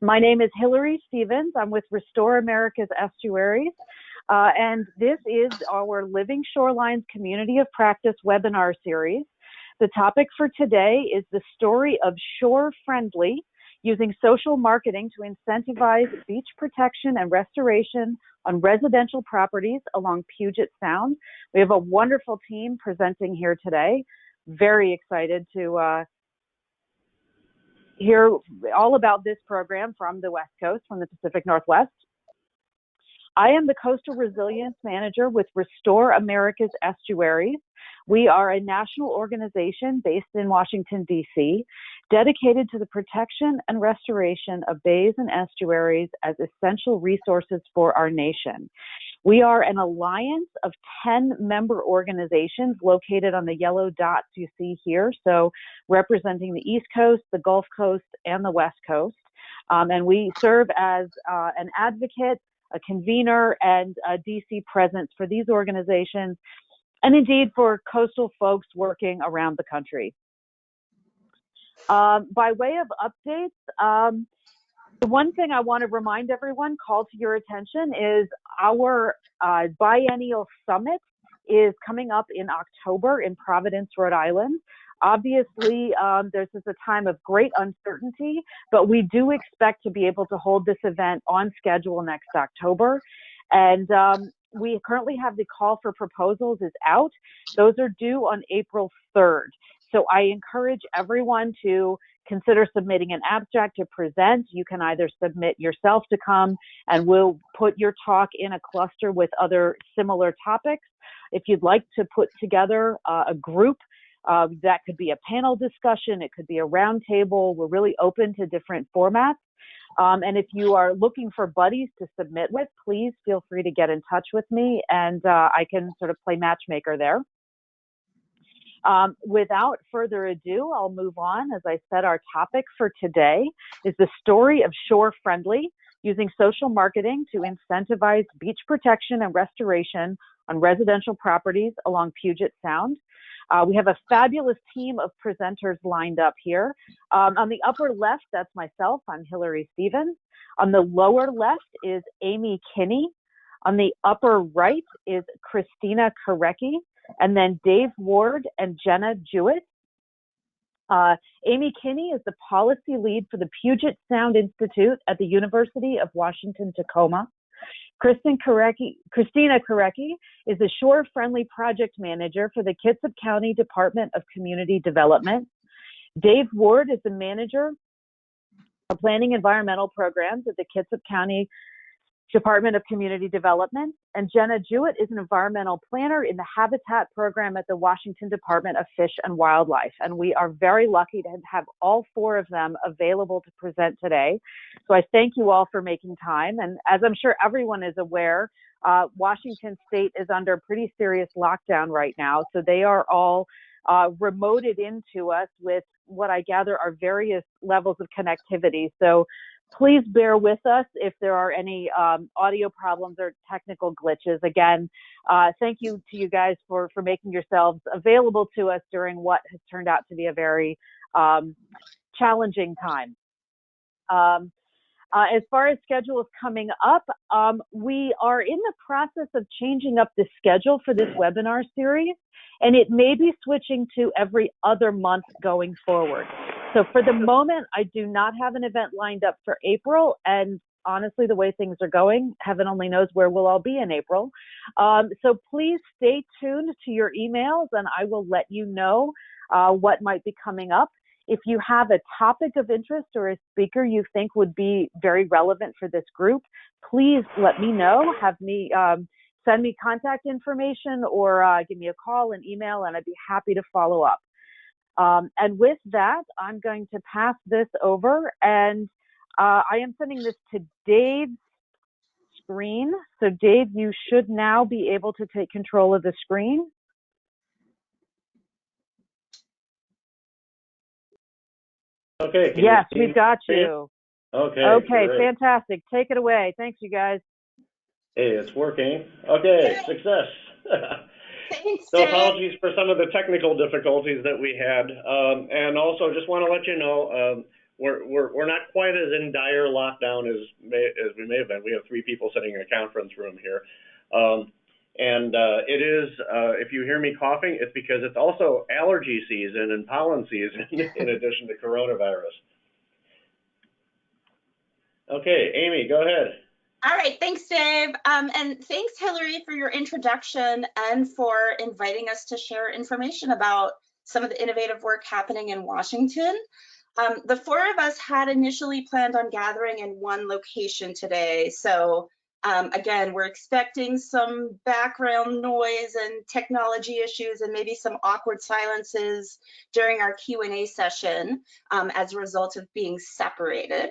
My name is Hillary Stevens. I'm with Restore America's Estuaries, and this is our Living Shorelines Community of Practice webinar series. The topic for today is the story of Shore Friendly, using social marketing to incentivize beach protection and restoration on residential properties along Puget Sound. We have a wonderful team presenting here today. Very excited to hear all about this program from the West Coast, from the Pacific Northwest. I am the Coastal Resilience Manager with Restore America's Estuaries. We are a national organization based in Washington, D.C., dedicated to the protection and restoration of bays and estuaries as essential resources for our nation. We are an alliance of 10 member organizations located on the yellow dots you see here, so representing the East Coast, the Gulf Coast, and the West Coast. And we serve as an advocate, a convener, and a DC presence for these organizations, and indeed for coastal folks working around the country. By way of updates, the one thing I want to remind everyone, call to your attention, is our biennial summit is coming up in October in Providence, Rhode Island. Obviously, this is a time of great uncertainty, but we do expect to be able to hold this event on schedule next October. And we currently have the call for proposals is out. Those are due on April 3rd. So I encourage everyone to consider submitting an abstract to present. You can either submit yourself to come, and we'll put your talk in a cluster with other similar topics. If you'd like to put together a group, that could be a panel discussion, it could be a roundtable. We're really open to different formats. And if you are looking for buddies to submit with, please feel free to get in touch with me, and I can sort of play matchmaker there. Without further ado, I'll move on. As I said, our topic for today is the story of Shore Friendly, using social marketing to incentivize beach protection and restoration on residential properties along Puget Sound. We have a fabulous team of presenters lined up here. On the upper left, that's myself. I'm Hillary Stevens. On the lower left is Amy Kinney. On the upper right is Christina Korecki, and then Dave Ward and Jenna Jewett. Amy Kinney is the policy lead for the Puget Sound Institute at the University of Washington, Tacoma. Christina Korecki is the Shore Friendly Project Manager for the Kitsap County Department of Community Development. Dave Ward is the Manager of Planning Environmental Programs at the Kitsap County Department of Community Development. And Jenna Jewett is an environmental planner in the Habitat Program at the Washington Department of Fish and Wildlife. And we are very lucky to have all four of them available to present today. So I thank you all for making time. And as I'm sure everyone is aware, Washington State is under pretty serious lockdown right now. So they are all remoted into us with what I gather are various levels of connectivity. So please bear with us if there are any audio problems or technical glitches. Again, thank you to you guys for making yourselves available to us during what has turned out to be a very challenging time. As far as schedule is coming up, we are in the process of changing up the schedule for this webinar series, and it may be switching to every other month going forward. So for the moment, I do not have an event lined up for April, and honestly, the way things are going, heaven only knows where we'll all be in April. So please stay tuned to your emails, and I will let you know what might be coming up. If you have a topic of interest or a speaker you think would be very relevant for this group, please let me know. Have me send me contact information, or give me a call, an email, and I'd be happy to follow up. And with that, I'm going to pass this over, and I am sending this to Dave's screen. So Dave, you should now be able to take control of the screen. Okay. Yes, we've got you. Okay. Okay, great. fantastic. Take it away. Thanks, you guys. Hey, it's working. Okay, success. Thanks, So Dave. apologies for some of the technical difficulties that we had. And also just want to let you know, we're not quite as in dire lockdown as we may have been. We have 3 people sitting in a conference room here. It is, if you hear me coughing, it's because it's also allergy season and pollen season in addition to coronavirus. Okay, Amy, go ahead. All right, thanks, Dave. And thanks, Hillary, for your introduction and for inviting us to share information about some of the innovative work happening in Washington. The 4 of us had initially planned on gathering in one location today. So again, we're expecting some background noise and technology issues and maybe some awkward silences during our Q&A session as a result of being separated.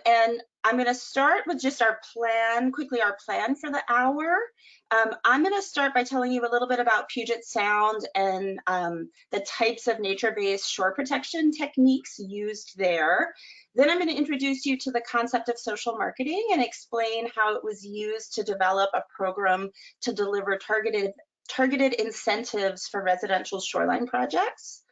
And I'm going to start with just our plan for the hour. I'm going to start by telling you a little bit about Puget Sound and the types of nature-based shore protection techniques used there. Then I'm going to introduce you to the concept of social marketing and explain how it was used to develop a program to deliver targeted incentives for residential shoreline projects.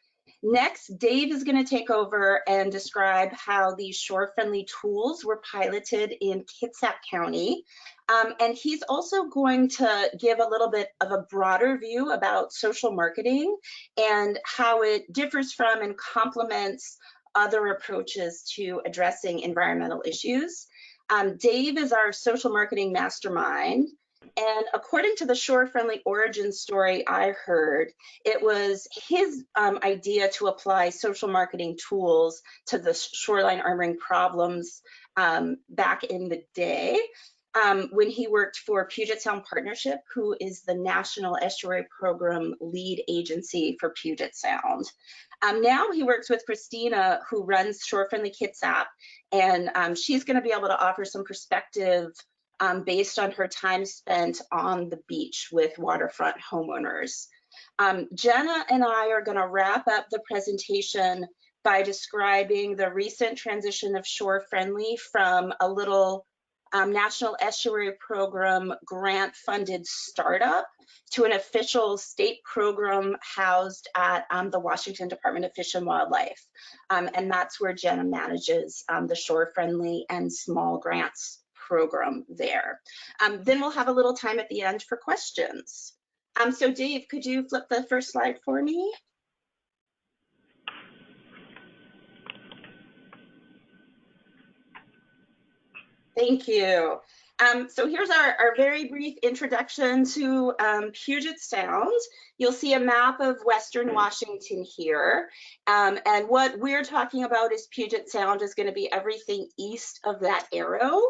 Next, Dave is going to take over and describe how these shore-friendly tools were piloted in Kitsap County. And he's also going to give a little bit of a broader view about social marketing and how it differs from and complements other approaches to addressing environmental issues. Dave is our social marketing mastermind. And according to the shore-friendly origin story I heard, it was his idea to apply social marketing tools to the shoreline armoring problems back in the day when he worked for Puget Sound Partnership, who is the National Estuary Program lead agency for Puget Sound. Now he works with Christina, who runs Shore-Friendly Kitsap, and she's going to be able to offer some perspective based on her time spent on the beach with waterfront homeowners. Jenna and I are going to wrap up the presentation by describing the recent transition of Shore Friendly from a little National Estuary Program grant-funded startup to an official state program housed at the Washington Department of Fish and Wildlife. And that's where Jenna manages the Shore Friendly and small grants program there. Then we'll have a little time at the end for questions. So Dave, could you flip the first slide for me? Thank you. So here's our very brief introduction to Puget Sound. You'll see a map of Western Washington here. And what we're talking about is Puget Sound is going to be everything east of that arrow.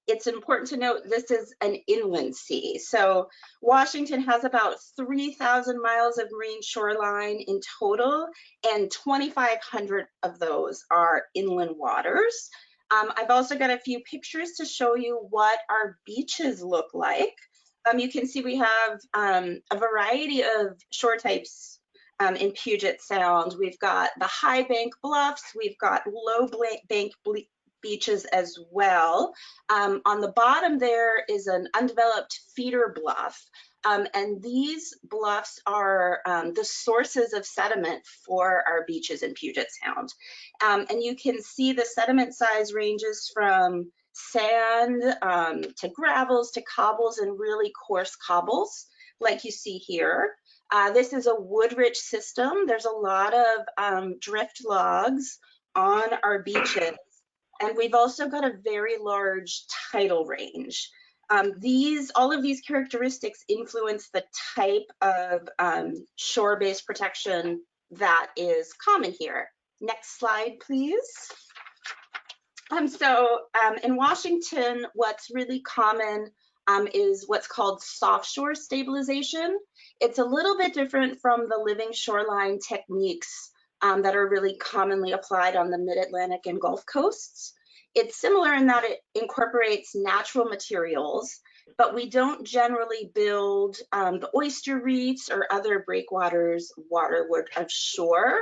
It's important to note this is an inland sea. So Washington has about 3,000 miles of marine shoreline in total, and 2,500 of those are inland waters. I've also got a few pictures to show you what our beaches look like. You can see we have a variety of shore types in Puget Sound. We've got the high bank bluffs, we've got low bank beaches as well. On the bottom there is an undeveloped feeder bluff. And these bluffs are the sources of sediment for our beaches in Puget Sound. And you can see the sediment size ranges from sand to gravels to cobbles and really coarse cobbles, like you see here. This is a wood-rich system. There's a lot of drift logs on our beaches. And we've also got a very large tidal range. All of these characteristics influence the type of shore-based protection that is common here. Next slide, please. In Washington, what's really common is what's called soft shore stabilization. It's a little bit different from the living shoreline techniques that are really commonly applied on the mid-Atlantic and Gulf coasts. It's similar in that it incorporates natural materials, but we don't generally build the oyster reefs or other breakwaters waterward of shore.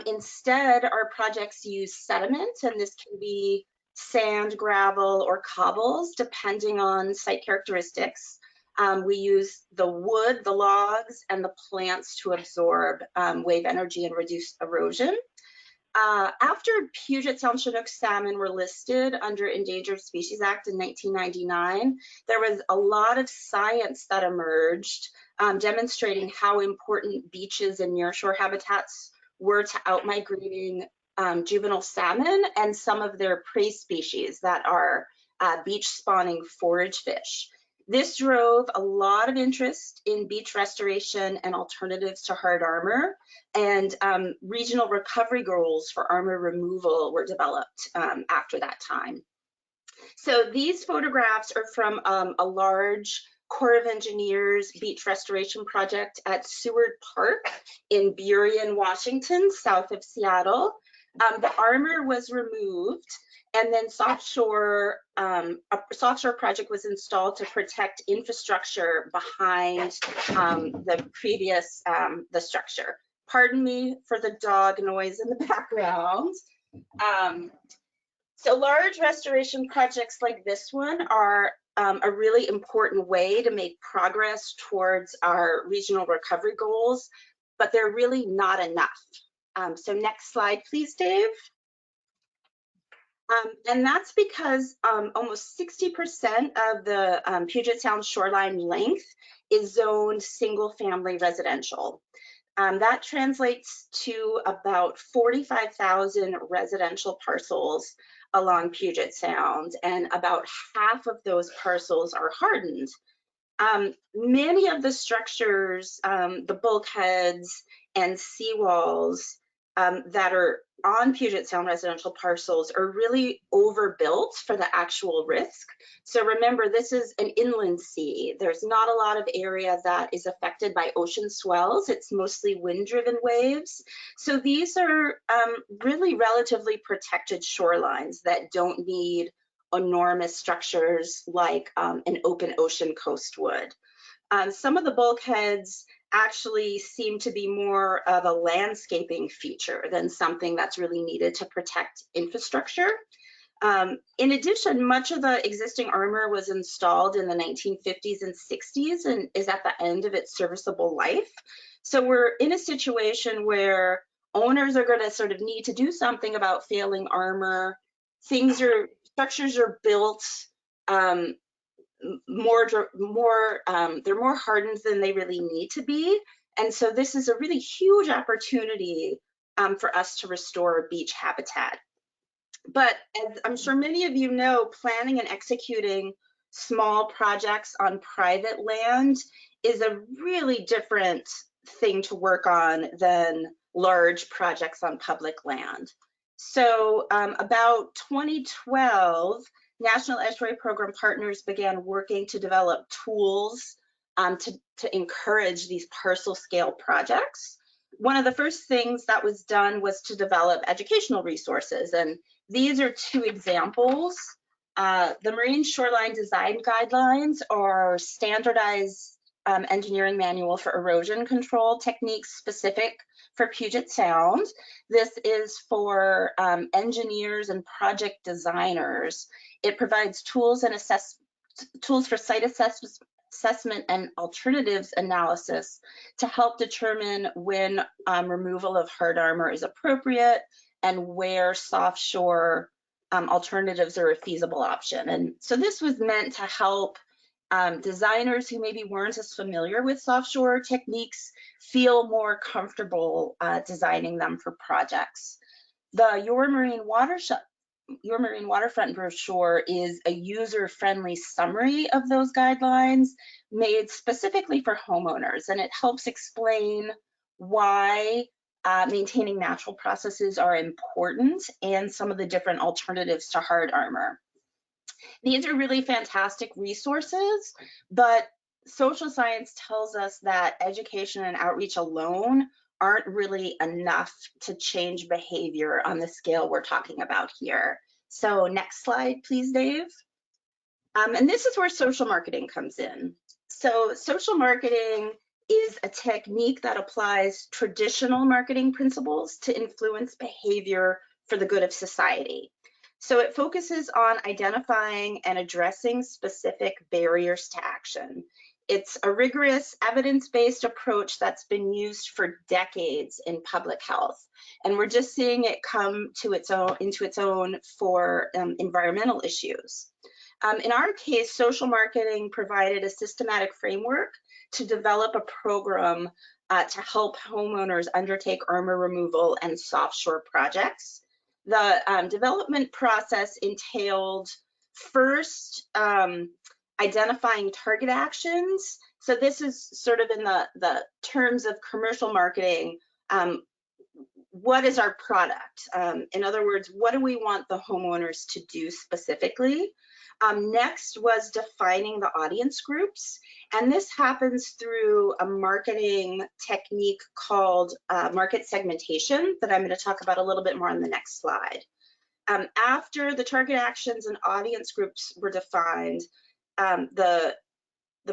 Instead, our projects use sediment, and this can be sand, gravel, or cobbles, depending on site characteristics. We use the wood, the logs, and the plants to absorb wave energy and reduce erosion. After Puget Sound Chinook salmon were listed under Endangered Species Act in 1999, there was a lot of science that emerged demonstrating how important beaches and nearshore habitats were to outmigrating juvenile salmon and some of their prey species that are beach spawning forage fish. This drove a lot of interest in beach restoration and alternatives to hard armor, and regional recovery goals for armor removal were developed after that time. So these photographs are from a large Corps of Engineers beach restoration project at Seward Park in Burien, Washington, south of Seattle. The armor was removed, and then a soft shore project was installed to protect infrastructure behind the previous the structure. Pardon me for the dog noise in the background. So large restoration projects like this one are a really important way to make progress towards our regional recovery goals, but they're really not enough. So next slide, please, Dave. And that's because almost 60% of the Puget Sound shoreline length is zoned single-family residential. That translates to about 45,000 residential parcels along Puget Sound, and about half of those parcels are hardened. Many of the structures, the bulkheads and seawalls that are on Puget Sound residential parcels are really overbuilt for the actual risk. So remember, this is an inland sea. There's not a lot of area that is affected by ocean swells. It's mostly wind-driven waves. So these are really relatively protected shorelines that don't need enormous structures like an open ocean coast would. Some of the bulkheads actually seem to be more of a landscaping feature than something that's really needed to protect infrastructure. In addition, much of the existing armor was installed in the 1950s and 60s and is at the end of its serviceable life. So we're in a situation where owners are going to sort of need to do something about failing armor. Structures are built they're more hardened than they really need to be. And so this is a really huge opportunity for us to restore beach habitat. But as I'm sure many of you know, planning and executing small projects on private land is a really different thing to work on than large projects on public land. So about 2012, National Estuary Program partners began working to develop tools to encourage these parcel scale projects. One of the first things that was done was to develop educational resources, and these are two examples. The Marine Shoreline Design Guidelines are standardized engineering manual for erosion control techniques specific for Puget Sound. This is for engineers and project designers. It provides tools and tools for site assessment and alternatives analysis to help determine when removal of hard armor is appropriate and where soft shore alternatives are a feasible option. And so this was meant to help designers who maybe weren't as familiar with soft shore techniques feel more comfortable designing them for projects. The Your Marine Waterfront brochure is a user-friendly summary of those guidelines made specifically for homeowners, and it helps explain why maintaining natural processes are important and some of the different alternatives to hard armor. These are really fantastic resources, but social science tells us that education and outreach alone aren't really enough to change behavior on the scale we're talking about here. So next slide, please, Dave. And this is where social marketing comes in. So social marketing is a technique that applies traditional marketing principles to influence behavior for the good of society. So it focuses on identifying and addressing specific barriers to action. It's a rigorous, evidence-based approach that's been used for decades in public health, and we're just seeing it come to into its own for environmental issues. In our case, social marketing provided a systematic framework to develop a program to help homeowners undertake armor removal and soft shore projects. The development process entailed first identifying target actions. So this is sort of in the terms of commercial marketing. What is our product? In other words, what do we want the homeowners to do specifically? Next was defining the audience groups, and this happens through a marketing technique called market segmentation that I'm going to talk about a little bit more on the next slide. After the target actions and audience groups were defined, the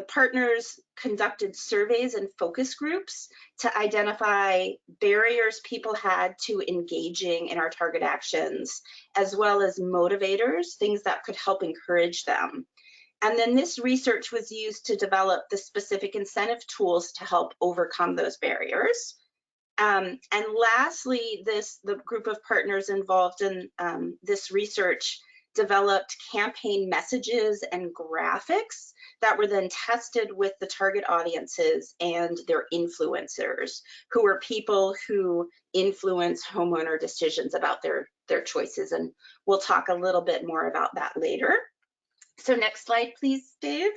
partners conducted surveys and focus groups to identify barriers people had to engaging in our target actions, as well as motivators, things that could help encourage them. And then this research was used to develop the specific incentive tools to help overcome those barriers. And lastly, the group of partners involved in this research developed campaign messages and graphics that were then tested with the target audiences and their influencers, who are people who influence homeowner decisions about their choices. And we'll talk a little bit more about that later. So next slide, please, Dave.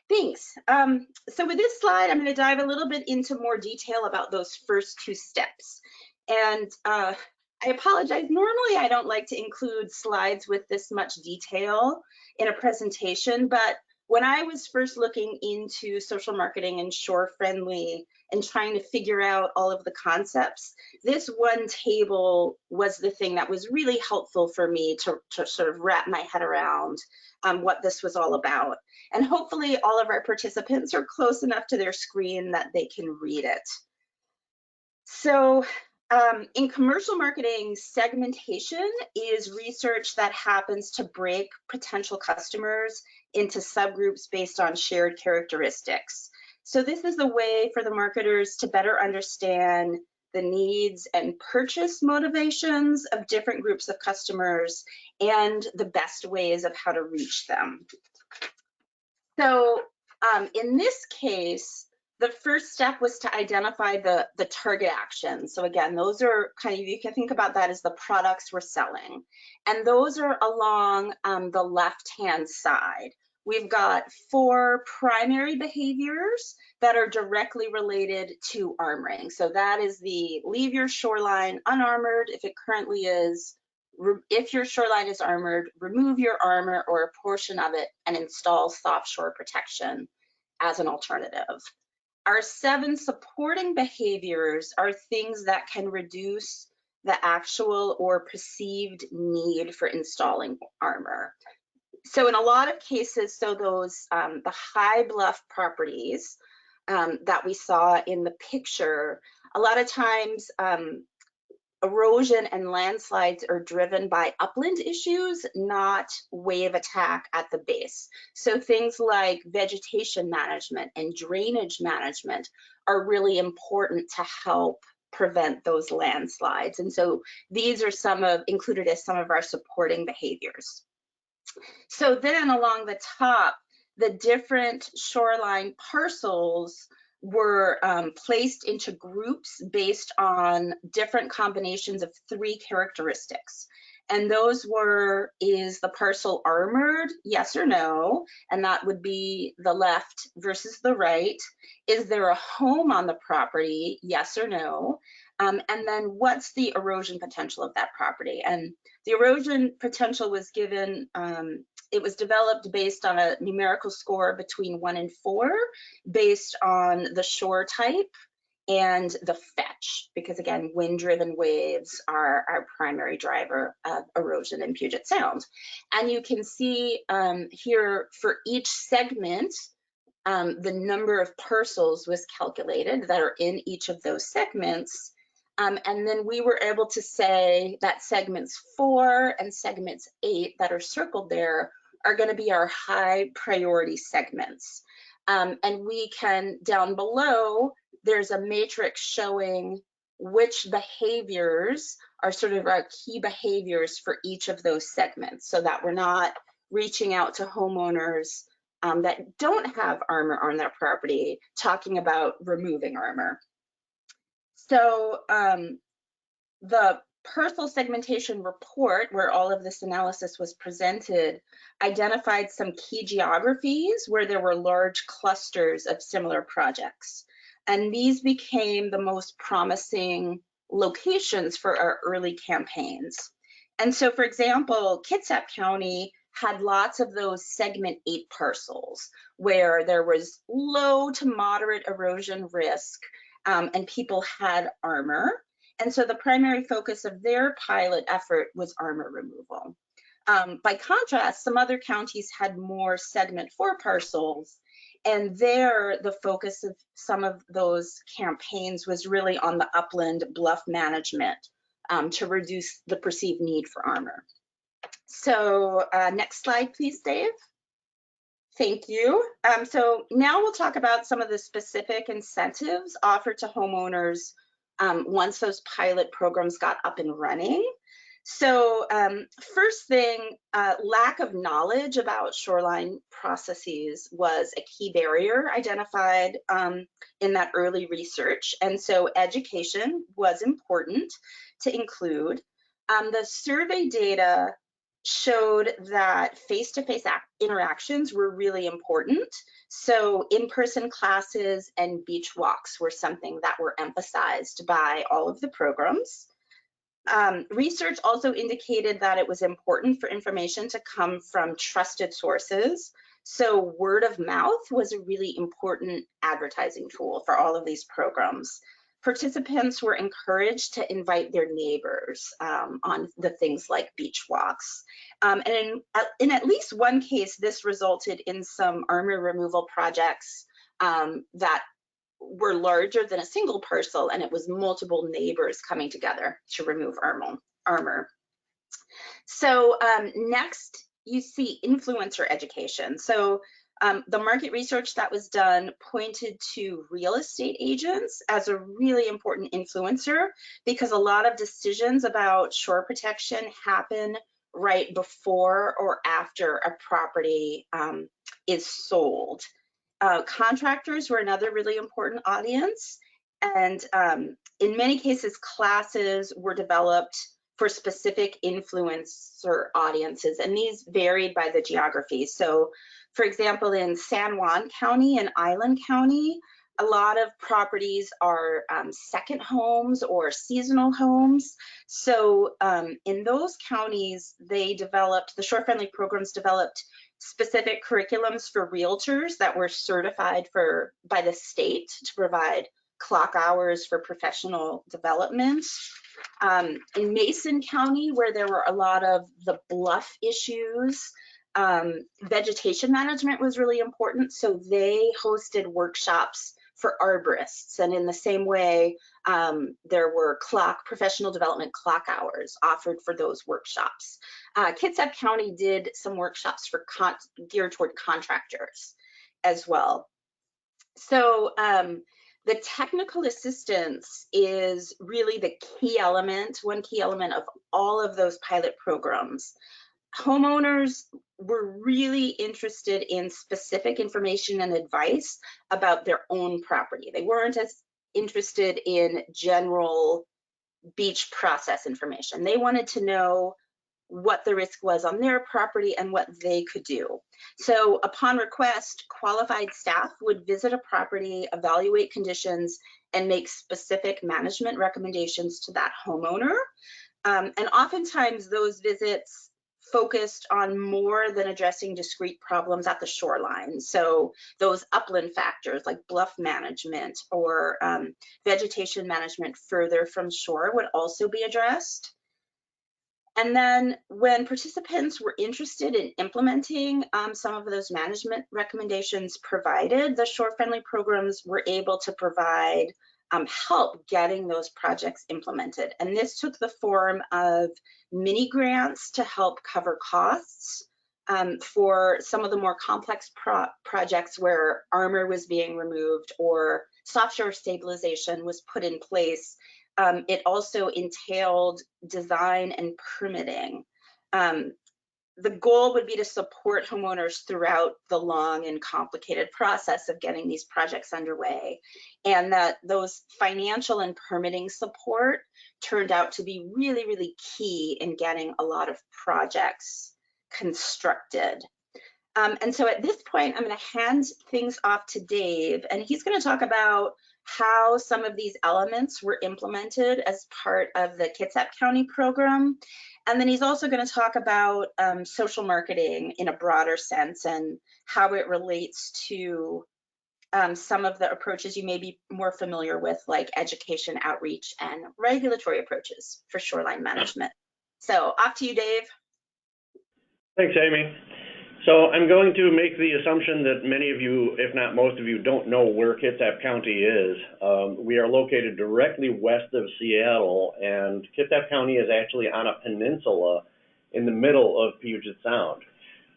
Thanks. So with this slide, I'm going to dive a little bit into more detail about those first two steps. And I apologize, normally I don't like to include slides with this much detail in a presentation, but when I was first looking into social marketing and shore friendly and trying to figure out all of the concepts, this one table was the thing that was really helpful for me to sort of wrap my head around what this was all about. And hopefully all of our participants are close enough to their screen that they can read it. So in commercial marketing, segmentation is research that happens to break potential customers into subgroups based on shared characteristics. So this is a way for the marketers to better understand the needs and purchase motivations of different groups of customers and the best ways of how to reach them. So in this case, the first step was to identify the target actions. So again, those are kind of, you can think about that as the products we're selling. And those are along the left-hand side. We've got 4 primary behaviors that are directly related to armoring. So that is the leave your shoreline unarmored if it currently is. If your shoreline is armored, remove your armor or a portion of it and install soft shore protection as an alternative. Our 7 supporting behaviors are things that can reduce the actual or perceived need for installing armor. So in a lot of cases, so those the high bluff properties that we saw in the picture, a lot of times erosion and landslides are driven by upland issues, not wave attack at the base. So things like vegetation management and drainage management are really important to help prevent those landslides. And so these are included as some of our supporting behaviors. So then along the top, the different shoreline parcels were placed into groups based on different combinations of 3 characteristics. And those were, is the parcel armored, yes or no? And that would be the left versus the right. Is there a home on the property, yes or no? And then what's the erosion potential of that property? And the erosion potential was given, it was developed based on a numerical score between 1 and 4, based on the shore type and the fetch, because again, wind-driven waves are our primary driver of erosion in Puget Sound. And you can see here for each segment, the number of parcels was calculated that are in each of those segments. And then we were able to say that segments 4 and segments 8 that are circled there are going to be our high priority segments. And we can, down below, there's a matrix showing which behaviors are sort of our key behaviors for each of those segments, so that we're not reaching out to homeowners that don't have armor on their property, talking about removing armor. So the parcel segmentation report, where all of this analysis was presented, identified some key geographies where there were large clusters of similar projects. And these became the most promising locations for our early campaigns. And so, for example, Kitsap County had lots of those segment 8 parcels where there was low to moderate erosion risk, and people had armor. And so the primary focus of their pilot effort was armor removal. By contrast, some other counties had more segment 4 parcels, and there the focus of some of those campaigns was really on the upland bluff management to reduce the perceived need for armor. So next slide, please, Dave. Thank you. So now we'll talk about some of the specific incentives offered to homeowners once those pilot programs got up and running. So first thing, lack of knowledge about shoreline processes was a key barrier identified in that early research. And so education was important to include. The survey data showed that face-to-face interactions were really important. So in-person classes and beach walks were something that were emphasized by all of the programs. Research also indicated that it was important for information to come from trusted sources. So word of mouth was a really important advertising tool for all of these programs. Participants were encouraged to invite their neighbors on the things like beach walks. And in at least one case, this resulted in some armor removal projects that were larger than a single parcel, and it was multiple neighbors coming together to remove armor. So next, you see influencer education. So the market research that was done pointed to real estate agents as a really important influencer, because a lot of decisions about shore protection happen right before or after a property is sold. Contractors were another really important audience, and in many cases, classes were developed for specific influencer audiences, and these varied by the geography. So, for example, in San Juan County and Island County, a lot of properties are second homes or seasonal homes. So in those counties, the shore-friendly programs developed specific curriculums for realtors that were certified by the state to provide clock hours for professional development. In Mason County, where there were a lot of the bluff issues, vegetation management was really important. So they hosted workshops for arborists. And in the same way, there were professional development clock hours offered for those workshops. Kitsap County did some workshops geared toward contractors as well. So the technical assistance is really the key element, one key element of all of those pilot programs. Homeowners were really interested in specific information and advice about their own property. They weren't as interested in general beach process information. They wanted to know what the risk was on their property and what they could do. So upon request, qualified staff would visit a property, evaluate conditions, and make specific management recommendations to that homeowner. And oftentimes those visits focused on more than addressing discrete problems at the shoreline. So those upland factors like bluff management or vegetation management further from shore would also be addressed. And then when participants were interested in implementing some of those management recommendations provided, the shore-friendly programs were able to provide help getting those projects implemented. And this took the form of mini grants to help cover costs, For some of the more complex projects where armor was being removed or soft shore stabilization was put in place, it also entailed design and permitting. The goal would be to support homeowners throughout the long and complicated process of getting these projects underway, and that those financial and permitting support turned out to be really, really key in getting a lot of projects constructed. And so at this point, I'm going to hand things off to Dave, and he's going to talk about how some of these elements were implemented as part of the Kitsap County program. And then he's also going to talk about social marketing in a broader sense and how it relates to some of the approaches you may be more familiar with, like education, outreach, and regulatory approaches for shoreline management. So off to you, Dave. Thanks, Amy. So I'm going to make the assumption that many of you, if not most of you, don't know where Kitsap County is. We are located directly west of Seattle, and Kitsap County is actually on a peninsula in the middle of Puget Sound,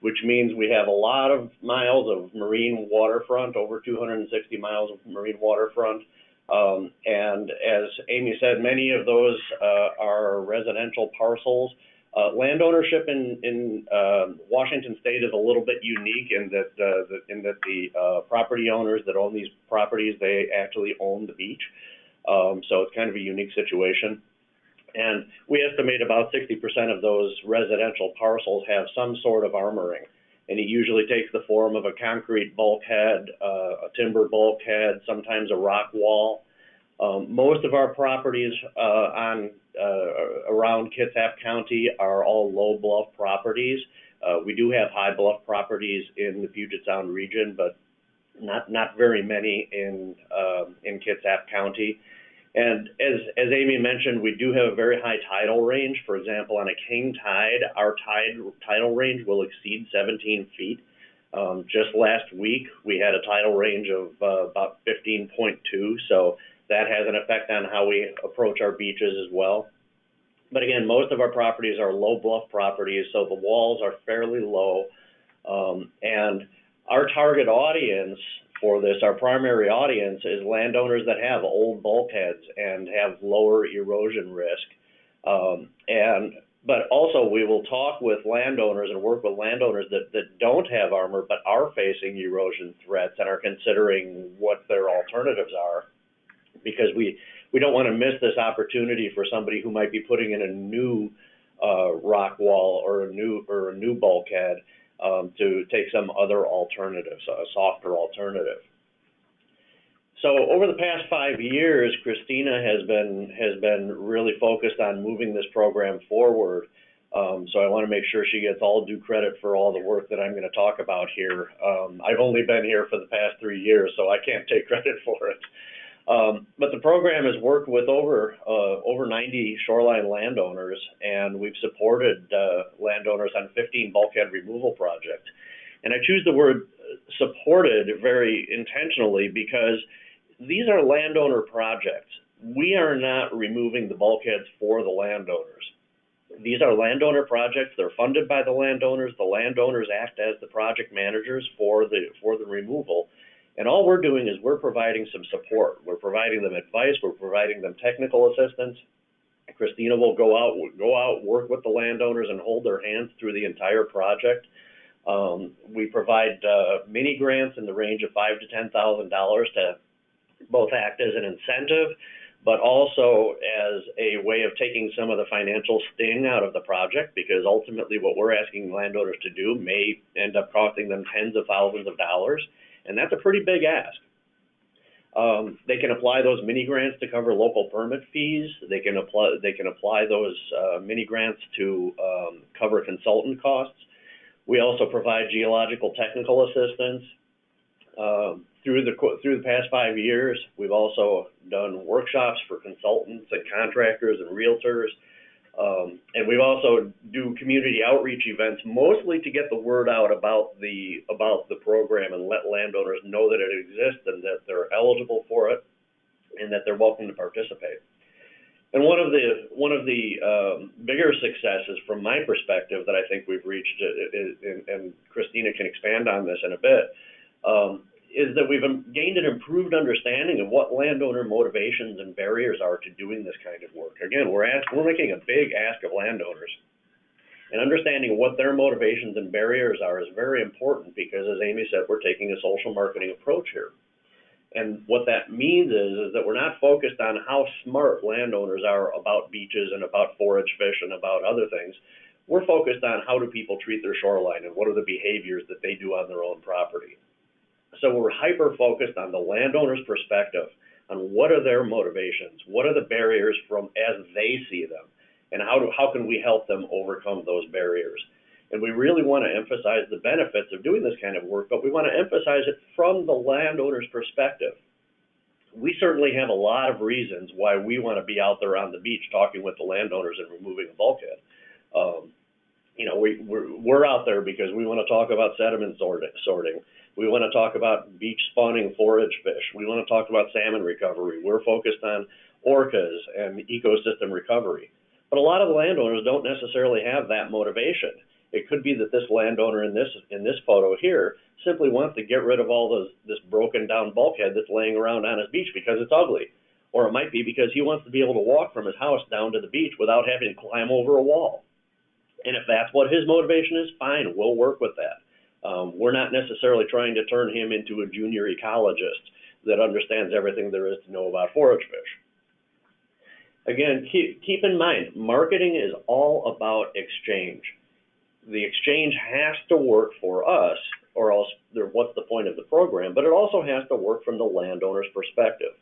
which means we have a lot of miles of marine waterfront, over 260 miles of marine waterfront. And as Amy said, many of those are residential parcels. Land ownership in Washington State is a little bit unique in that the property owners that own these properties, they actually own the beach. So it's kind of a unique situation. And we estimate about 60% of those residential parcels have some sort of armoring. And it usually takes the form of a concrete bulkhead, a timber bulkhead, sometimes a rock wall. Most of our properties around Kitsap County are all low bluff properties. We do have high bluff properties in the Puget Sound region, but not very many in Kitsap County. And as Amy mentioned, we do have a very high tidal range. For example, on a king tide, our tidal range will exceed 17 feet. Just last week, we had a tidal range of about 15.2, so that has an effect on how we approach our beaches as well. But again, most of our properties are low bluff properties, so the walls are fairly low. And our target audience for this, our primary audience, is landowners that have old bulkheads and have lower erosion risk. But also we will talk with landowners and work with landowners that don't have armor but are facing erosion threats and are considering what their alternatives are, because we don't want to miss this opportunity for somebody who might be putting in a new rock wall or a new bulkhead to take some other alternative, so a softer alternative. So over the past 5 years, Christina has been really focused on moving this program forward. So I want to make sure she gets all due credit for all the work that I'm going to talk about here. I've only been here for the past 3 years, so I can't take credit for it. But the program has worked with over 90 shoreline landowners, and we've supported landowners on 15 bulkhead removal projects. And I choose the word supported very intentionally because these are landowner projects. We are not removing the bulkheads for the landowners. These are landowner projects. They're funded by the landowners. The landowners act as the project managers for the removal. And all we're doing is we're providing some support. We're providing them advice. We're providing them technical assistance. Christina will go out, work with the landowners, and hold their hands through the entire project. We provide mini grants in the range of $5,000 to $10,000 to both act as an incentive, but also as a way of taking some of the financial sting out of the project, because ultimately what we're asking landowners to do may end up costing them tens of thousands of dollars. And that's a pretty big ask. They can apply those mini grants to cover local permit fees. They can apply those mini grants to cover consultant costs. We also provide geological technical assistance. Through the past 5 years, we've also done workshops for consultants and contractors and realtors. And we also do community outreach events, mostly to get the word out about the program and let landowners know that it exists and that they're eligible for it and that they're welcome to participate. And one of the bigger successes from my perspective that I think we've reached, and Christina can expand on this in a bit, is that we've gained an improved understanding of what landowner motivations and barriers are to doing this kind of work. Again, we're making a big ask of landowners, and understanding what their motivations and barriers are is very important because, as Amy said, we're taking a social marketing approach here. And what that means is that we're not focused on how smart landowners are about beaches and about forage fish and about other things. We're focused on how do people treat their shoreline and what are the behaviors that they do on their own property. So we're hyper-focused on the landowner's perspective on what are their motivations, what are the barriers from as they see them, and how can we help them overcome those barriers. And we really want to emphasize the benefits of doing this kind of work, but we want to emphasize it from the landowner's perspective. We certainly have a lot of reasons why we want to be out there on the beach talking with the landowners and removing a bulkhead. We're out there because we want to talk about sediment sorting. We want to talk about beach spawning forage fish. We want to talk about salmon recovery. We're focused on orcas and ecosystem recovery. But a lot of the landowners don't necessarily have that motivation. It could be that this landowner in this photo here simply wants to get rid of all this broken down bulkhead that's laying around on his beach because it's ugly. Or it might be because he wants to be able to walk from his house down to the beach without having to climb over a wall. And if that's what his motivation is, fine, we'll work with that. We're not necessarily trying to turn him into a junior ecologist that understands everything there is to know about forage fish. Again, keep in mind, marketing is all about exchange. The exchange has to work for us, or else what's the point of the program? But it also has to work from the landowner's perspective.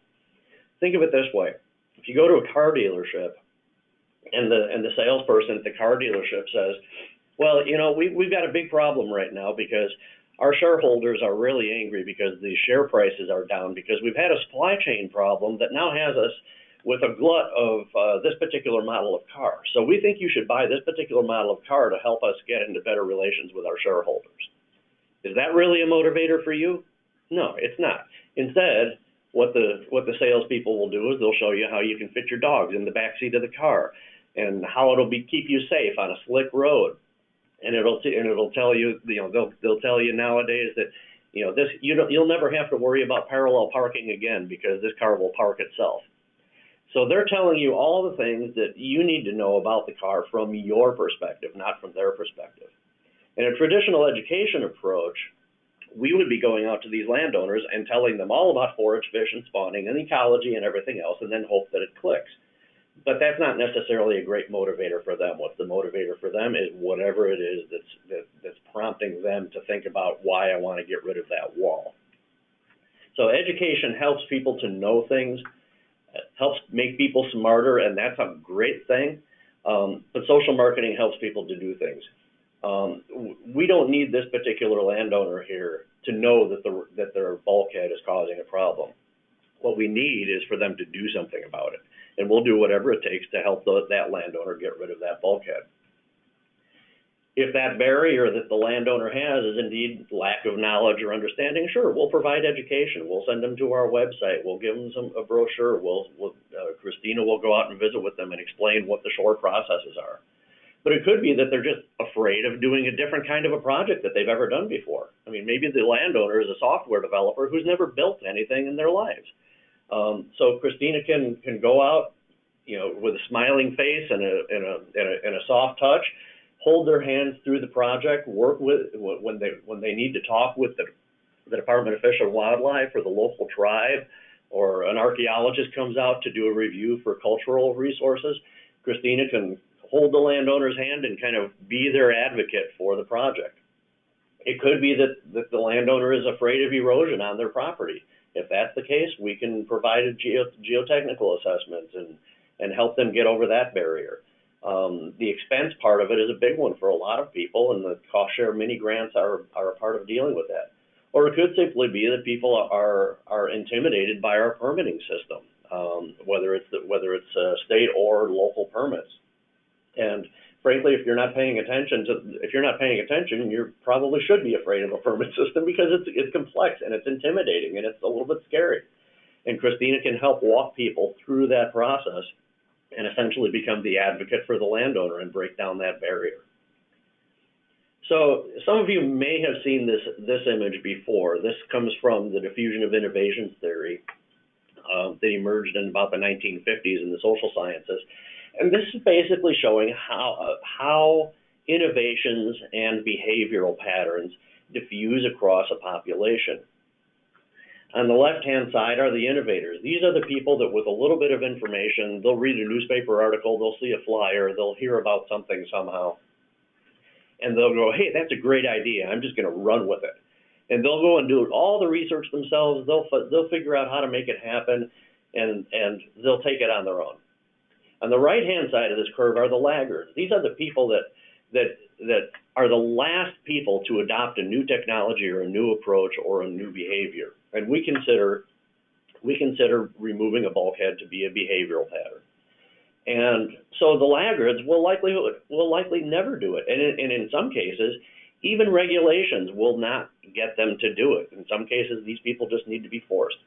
Think of it this way. If you go to a car dealership and the salesperson at the car dealership says, well, we've got a big problem right now because our shareholders are really angry because the share prices are down because we've had a supply chain problem that now has us with a glut of this particular model of car. So we think you should buy this particular model of car to help us get into better relations with our shareholders. Is that really a motivator for you? No, it's not. Instead, what the salespeople will do is they'll show you how you can fit your dogs in the back seat of the car and how it'll keep you safe on a slick road. And it'll tell you, they'll tell you nowadays that you'll never have to worry about parallel parking again because this car will park itself. So they're telling you all the things that you need to know about the car from your perspective, not from their perspective. In a traditional education approach, we would be going out to these landowners and telling them all about forage fish and spawning and ecology and everything else, and then hope that it clicks. But that's not necessarily a great motivator for them. What's the motivator for them is whatever it is that's prompting them to think about why I want to get rid of that wall. So education helps people to know things, helps make people smarter, and that's a great thing. But social marketing helps people to do things. We don't need this particular landowner here to know that their bulkhead is causing a problem. What we need is for them to do something about it. And we'll do whatever it takes to help that landowner get rid of that bulkhead. If that barrier that the landowner has is indeed lack of knowledge or understanding, sure, we'll provide education. We'll send them to our website. We'll give them a brochure. Christina will go out and visit with them and explain what the shore processes are. But it could be that they're just afraid of doing a different kind of a project that they've ever done before. I mean, maybe the landowner is a software developer who's never built anything in their lives. So Christina can go out, with a smiling face and a soft touch, hold their hands through the project, work with when they need to talk with the Department of Fish and Wildlife or the local tribe, or an archaeologist comes out to do a review for cultural resources. Christina can hold the landowner's hand and kind of be their advocate for the project. It could be that the landowner is afraid of erosion on their property. If that's the case, we can provide a geotechnical assessment and help them get over that barrier. The expense part of it is a big one for a lot of people, and the cost share mini grants are a part of dealing with that. Or it could simply be that people are intimidated by our permitting system, whether it's state or local permits. And frankly, if you're not paying attention, you probably should be afraid of a permit system because it's complex and it's intimidating and it's a little bit scary. And Christina can help walk people through that process and essentially become the advocate for the landowner and break down that barrier. So some of you may have seen this image before. This comes from the diffusion of innovations theory that emerged in about the 1950s in the social sciences. And this is basically showing how innovations and behavioral patterns diffuse across a population. On the left-hand side are the innovators. These are the people that with a little bit of information, they'll read a newspaper article, they'll see a flyer, they'll hear about something somehow, and they'll go, hey, that's a great idea, I'm just gonna run with it. And they'll go and do all the research themselves, they'll figure out how to make it happen, and they'll take it on their own. On the right-hand side of this curve are the laggards. These are the people that are the last people to adopt a new technology or a new approach or a new behavior. And we consider removing a bulkhead to be a behavioral pattern. And so the laggards will likely never do it. And in some cases, even regulations will not get them to do it. In some cases, these people just need to be forced.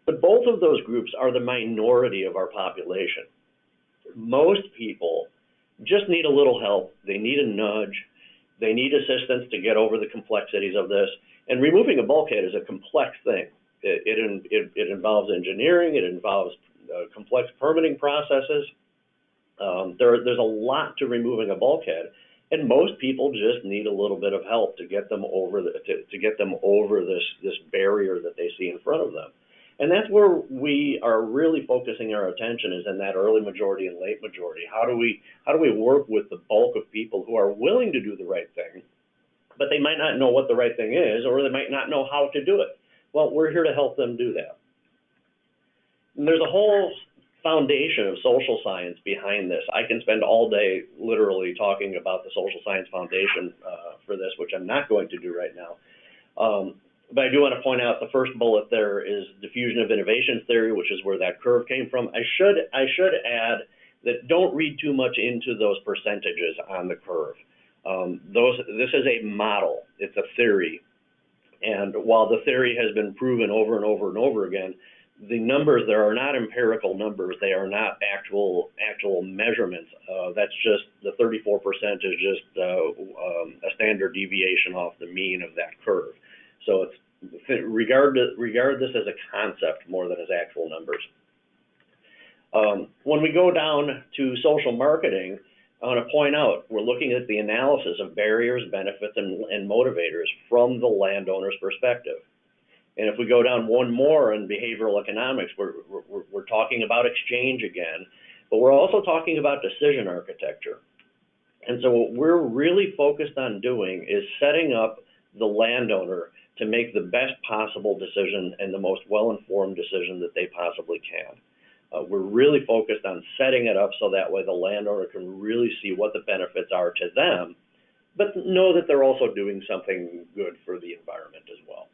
But both of those groups are the minority of our population. Most people just need a little help. They need a nudge. They need assistance to get over the complexities of this. And removing a bulkhead is a complex thing. It involves engineering. It involves complex permitting processes. There's a lot to removing a bulkhead, and most people just need a little bit of help to get them over this barrier that they see in front of them. And that's where we are really focusing our attention, is in that early majority and late majority. How do we work with the bulk of people who are willing to do the right thing, but they might not know what the right thing is, or they might not know how to do it? Well, we're here to help them do that. And there's a whole foundation of social science behind this. I can spend all day literally talking about the social science foundation for this, which I'm not going to do right now. But I do want to point out the first bullet there is diffusion of innovations theory, which is where that curve came from. I should add that don't read too much into those percentages on the curve. This is a model. It's a theory. And while the theory has been proven over and over and over again, the numbers there are not empirical numbers. They are not actual measurements. That's just the 34% is just a standard deviation off the mean of that curve. So regard this as a concept more than as actual numbers. When we go down to social marketing, I want to point out we're looking at the analysis of barriers, benefits, and motivators from the landowner's perspective. And if we go down one more in behavioral economics, we're talking about exchange again, but we're also talking about decision architecture. And so what we're really focused on doing is setting up the landowner to make the best possible decision and the most well-informed decision that they possibly can. We're really focused on setting it up so that way the landowner can really see what the benefits are to them, but know that they're also doing something good for the environment as well.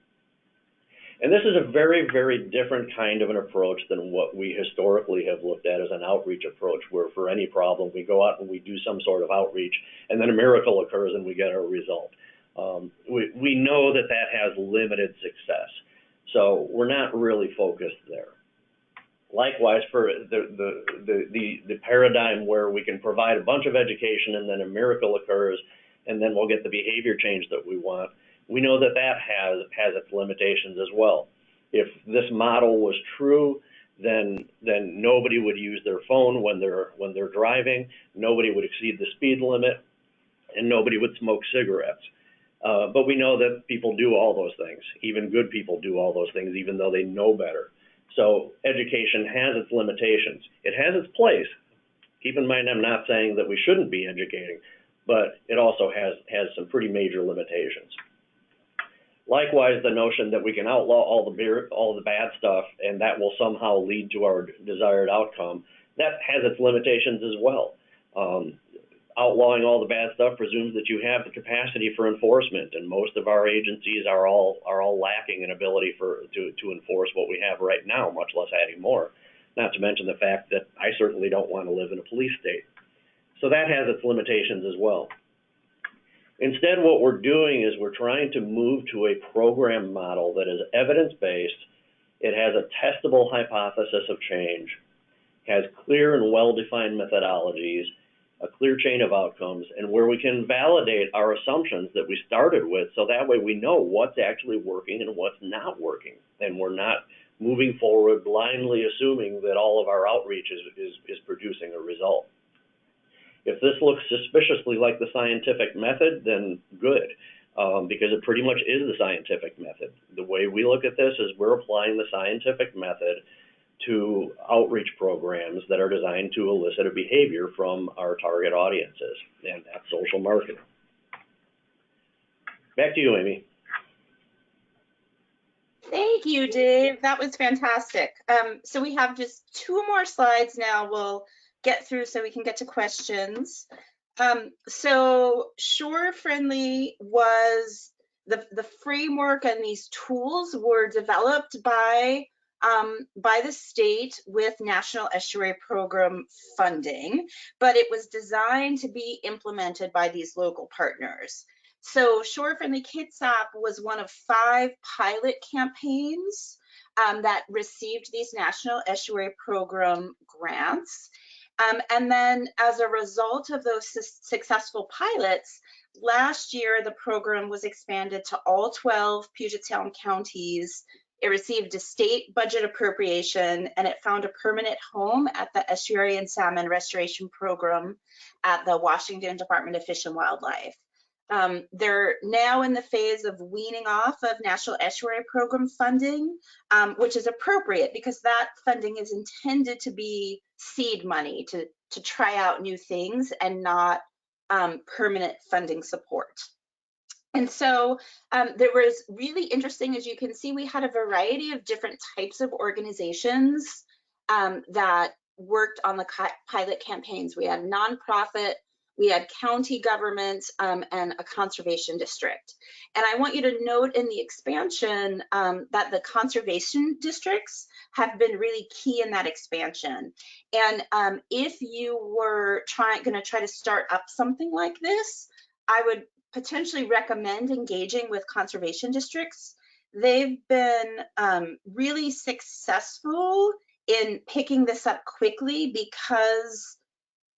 And this is a very, very different kind of an approach than what we historically have looked at as an outreach approach, where for any problem we go out and we do some sort of outreach, and then a miracle occurs and we get our result. We know that has limited success, so we're not really focused there. Likewise, for the paradigm where we can provide a bunch of education and then a miracle occurs, and then we'll get the behavior change that we want, we know that has its limitations as well. If this model was true, then nobody would use their phone when they're driving, nobody would exceed the speed limit, and nobody would smoke cigarettes. But we know that people do all those things. Even good people do all those things, even though they know better. So education has its limitations. It has its place. Keep in mind, I'm not saying that we shouldn't be educating, but it also has some pretty major limitations. Likewise, the notion that we can outlaw all the bad stuff and that will somehow lead to our desired outcome, that has its limitations as well. Outlawing all the bad stuff presumes that you have the capacity for enforcement, and most of our agencies are all lacking in ability to enforce what we have right now, much less adding more. Not to mention the fact that I certainly don't want to live in a police state. So that has its limitations as well. Instead, what we're doing is we're trying to move to a program model that is evidence-based. It has a testable hypothesis of change, has clear and well-defined methodologies, a clear chain of outcomes, and where we can validate our assumptions that we started with, so that way we know what's actually working and what's not working, and we're not moving forward blindly assuming that all of our outreach is producing a result. If this looks suspiciously like the scientific method, then good, because it pretty much is the scientific method. The way we look at this is we're applying the scientific method to outreach programs that are designed to elicit a behavior from our target audiences, and that's social marketing. Back to you, Amy. Thank you, Dave. That was fantastic. So we have just 2 more slides now we'll get through so we can get to questions. So Shore Friendly was the framework, and these tools were developed by the state with National Estuary Program funding, but it was designed to be implemented by these local partners. So Shore Friendly Kitsap was one of 5 pilot campaigns that received these National Estuary Program grants. And then as a result of those successful pilots, last year the program was expanded to all 12 Puget Sound counties. It received a state budget appropriation, and it found a permanent home at the Estuary and Salmon Restoration Program at the Washington Department of Fish and Wildlife. They're now in the phase of weaning off of National Estuary Program funding, which is appropriate because that funding is intended to be seed money to try out new things and not permanent funding support. And so there was really interesting, as you can see, we had a variety of different types of organizations that worked on the pilot campaigns. We had nonprofit, we had county government, and a conservation district. And I want you to note in the expansion that the conservation districts have been really key in that expansion. And if you were going to try to start up something like this, I would potentially recommend engaging with conservation districts. They've been really successful in picking this up quickly because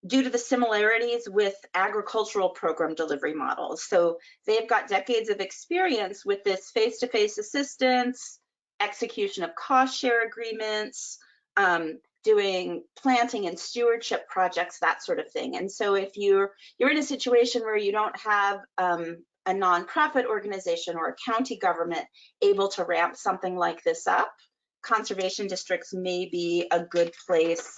due to the similarities with agricultural program delivery models. So they've got decades of experience with this face-to-face assistance, execution of cost share agreements, doing planting and stewardship projects, that sort of thing. And so if you're in a situation where you don't have a nonprofit organization or a county government able to ramp something like this up, conservation districts may be a good place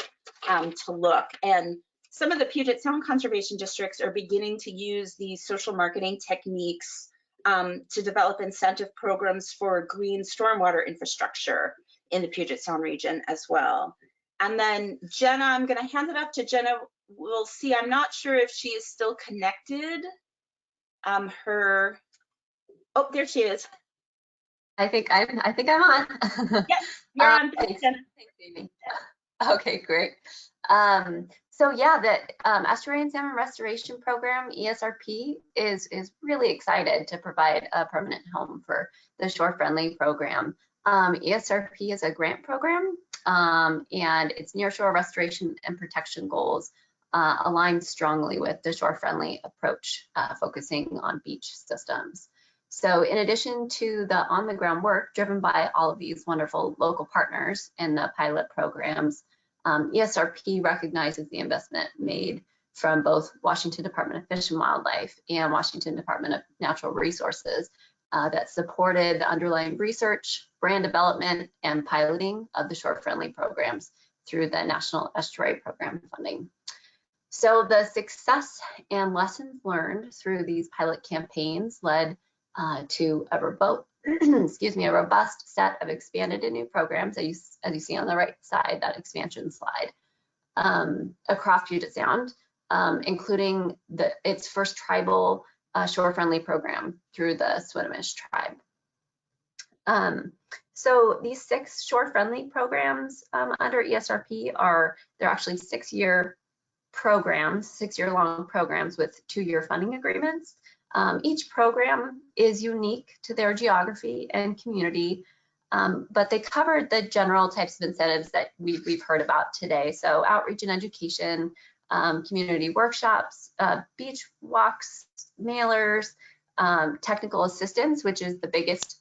to look. And some of the Puget Sound conservation districts are beginning to use these social marketing techniques to develop incentive programs for green stormwater infrastructure in the Puget Sound region as well. And then Jenna, I'm going to hand it up to Jenna. We'll see. I'm not sure if she is still connected. Oh, there she is. I think I'm on. Yes, you're on. Thanks, Jenna. Thanks, Amy. Okay, great. So yeah, the Estuary and Salmon Restoration Program, ESRP, is really excited to provide a permanent home for the Shore Friendly program. ESRP is a grant program, and its nearshore restoration and protection goals align strongly with the Shore Friendly approach, focusing on beach systems. So in addition to the on-the-ground work driven by all of these wonderful local partners in the pilot programs, ESRP recognizes the investment made from both Washington Department of Fish and Wildlife and Washington Department of Natural Resources that supported the underlying research, brand development, and piloting of the Shore Friendly programs through the National Estuary Program funding. So the success and lessons learned through these pilot campaigns led to a robust set of expanded and new programs, as you see on the right side, that expansion slide, across Puget Sound, including its first tribal shore-friendly program through the Swinomish tribe. So these 6 shore-friendly programs under ESRP they're actually 6-year programs, 6-year-long programs with 2-year funding agreements. Each program is unique to their geography and community, But they covered the general types of incentives that we've heard about today. So outreach and education, community workshops, beach walks, mailers, technical assistance, which is the biggest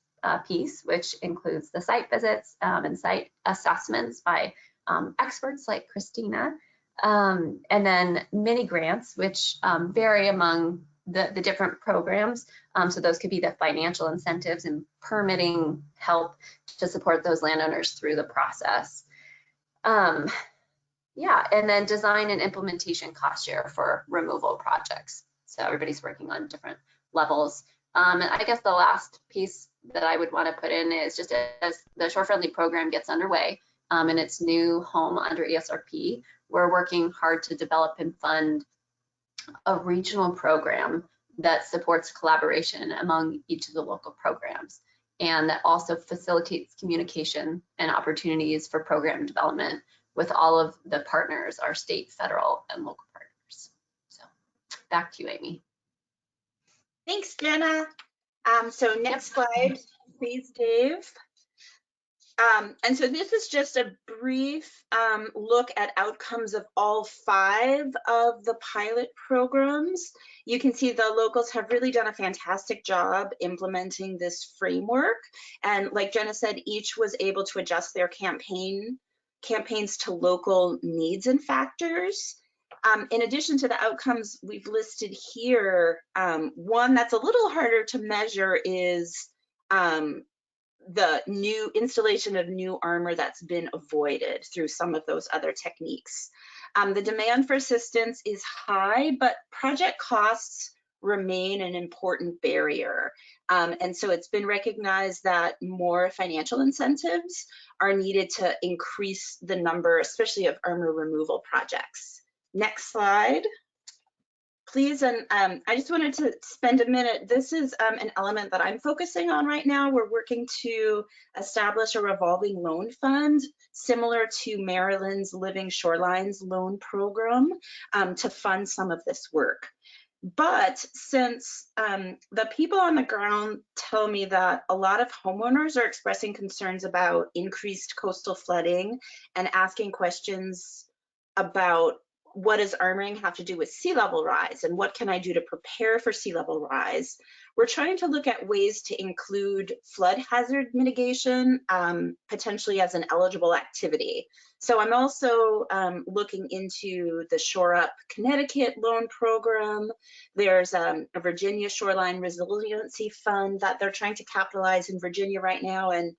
piece, which includes the site visits and site assessments by experts like Christina, and then mini grants, which vary among the different programs. So those could be the financial incentives and permitting help to support those landowners through the process. Yeah, and then design and implementation cost share for removal projects. So everybody's working on different levels. And I guess the last piece that I would want to put in is just as the Shore Friendly program gets underway in its new home under ESRP, we're working hard to develop and fund a regional program that supports collaboration among each of the local programs, and that also facilitates communication and opportunities for program development with all of the partners, our state, federal, and local partners. So back to you, Amy. Thanks, Jenna. So next slide, please, Dave. And so this is just a brief look at outcomes of all 5 of the pilot programs. You can see the locals have really done a fantastic job implementing this framework. And like Jenna said, each was able to adjust their campaigns to local needs and factors. In addition to the outcomes we've listed here, one that's a little harder to measure is the new installation of new armor that's been avoided through some of those other techniques. The demand for assistance is high, but project costs remain an important barrier. And so it's been recognized that more financial incentives are needed to increase the number, especially of armor removal projects. Next slide, please. And I just wanted to spend a minute. This is an element that I'm focusing on right now. We're working to establish a revolving loan fund similar to Maryland's Living Shorelines loan program to fund some of this work. But since the people on the ground tell me that a lot of homeowners are expressing concerns about increased coastal flooding and asking questions about what does armoring have to do with sea level rise and what can I do to prepare for sea level rise, we're trying to look at ways to include flood hazard mitigation potentially as an eligible activity. So I'm also looking into the Shore Up Connecticut loan program. There's a Virginia Shoreline Resiliency Fund that they're trying to capitalize in Virginia right now. And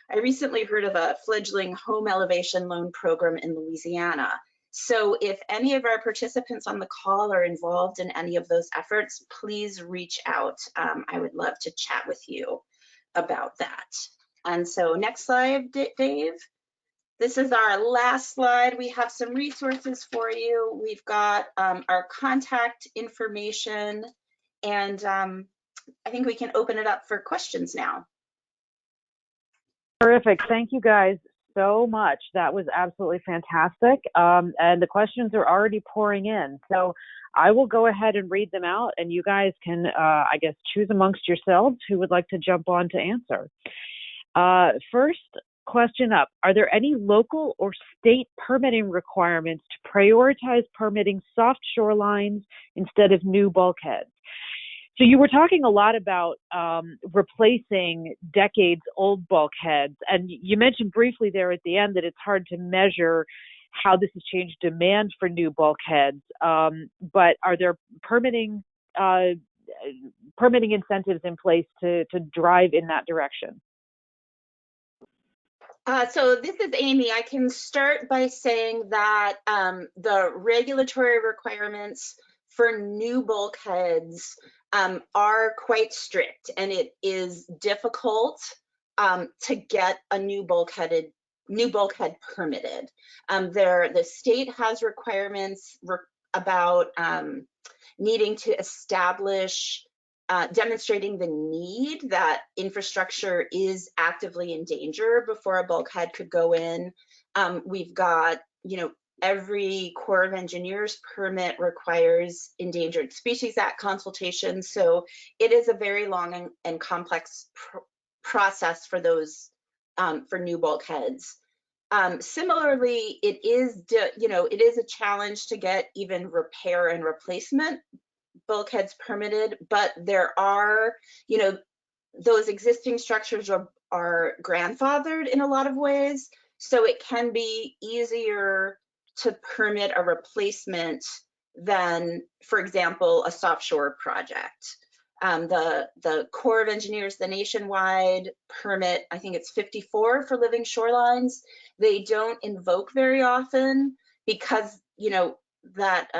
I recently heard of a fledgling home elevation loan program in Louisiana. So if any of our participants on the call are involved in any of those efforts, please reach out. I would love to chat with you about that. And so next slide, Dave. This is our last slide. We have some resources for you. We've got our contact information, and I think we can open it up for questions now. Terrific. Thank you guys so much. That was absolutely fantastic. And the questions are already pouring in. So I will go ahead and read them out, and you guys can, I guess, choose amongst yourselves who would like to jump on to answer. First question up, are there any local or state permitting requirements to prioritize permitting soft shorelines instead of new bulkheads? So you were talking a lot about replacing decades-old bulkheads, and you mentioned briefly there at the end that it's hard to measure how this has changed demand for new bulkheads. But are there permitting incentives in place to drive in that direction? So this is Amy. I can start by saying that the regulatory requirements for new bulkheads are quite strict, and it is difficult to get a new bulkhead permitted. The state has requirements about needing to establish, demonstrating the need that infrastructure is actively in danger before a bulkhead could go in. We've got, every Corps of Engineers permit requires Endangered Species Act consultation. So it is a very long and complex process for those for new bulkheads. Similarly, it is a challenge to get even repair and replacement bulkheads permitted, but there are, those existing structures are grandfathered in a lot of ways, so it can be easier to permit a replacement than, for example, a soft shore project. The Corps of Engineers, the nationwide permit, I think it's 54 for living shorelines. They don't invoke very often because, that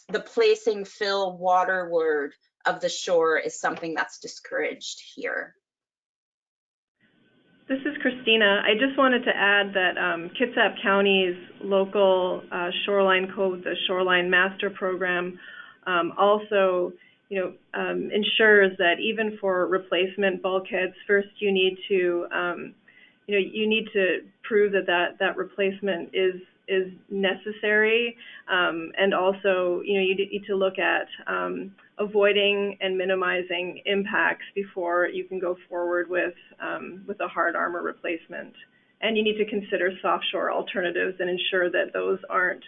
the placing fill waterward of the shore is something that's discouraged here. This is Christina. I just wanted to add that Kitsap County's local shoreline code, the Shoreline Master Program, also ensures that even for replacement bulkheads, first you need to prove that replacement is necessary, and also you need to look at avoiding and minimizing impacts before you can go forward with a hard armor replacement. And you need to consider soft shore alternatives and ensure that those aren't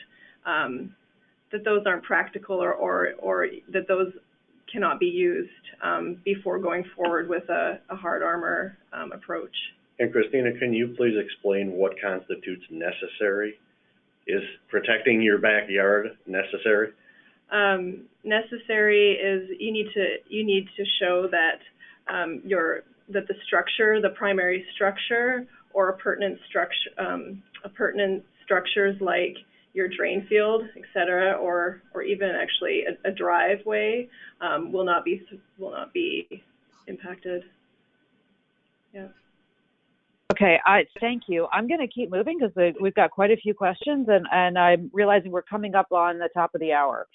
practical or that those cannot be used before going forward with a hard armor approach. And Christina, can you please explain what constitutes necessary? Is protecting your backyard necessary? Necessary is you need to show that that the structure, the primary structure, or pertinent structures like your drain field, etc., or even actually a driveway will not be impacted. Yeah. Okay, thank you. I'm going to keep moving because we've got quite a few questions, and I'm realizing we're coming up on the top of the hour.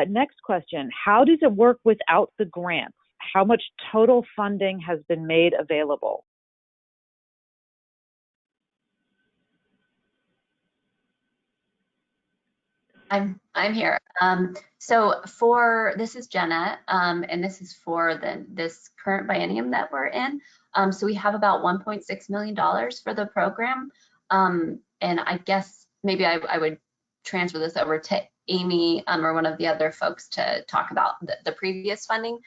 Next question, how does it work without the grants? How much total funding has been made available? I'm here. So this is Jenna, and this is for this current biennium that we're in. So we have about $1.6 million for the program. And I guess maybe I would transfer this over to Amy or one of the other folks to talk about the previous funding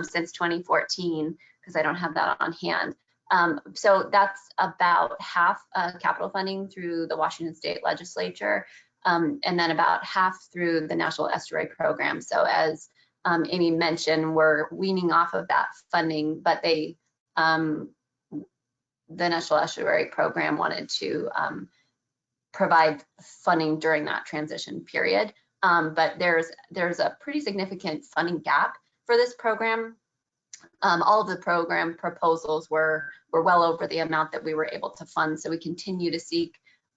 since 2014, because I don't have that on hand. So that's about half capital funding through the Washington State Legislature, and then about half through the National Estuary Program. So as Amy mentioned, we're weaning off of that funding, but the National Estuary Program wanted to provide funding during that transition period. But there's a pretty significant funding gap for this program. All of the program proposals were well over the amount that we were able to fund. So we continue to seek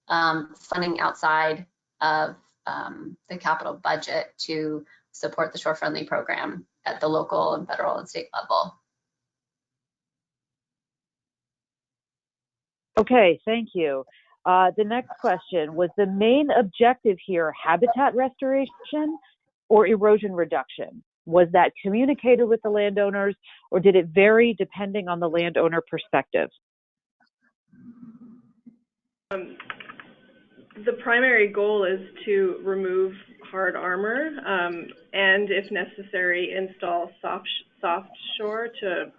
funding outside of the capital budget to support the Shore Friendly program at the local and federal and state level. Okay, thank you. The next question, was the main objective here habitat restoration or erosion reduction? Was that communicated with the landowners, or did it vary depending on the landowner perspective? The primary goal is to remove hard armor and, if necessary, install soft shore to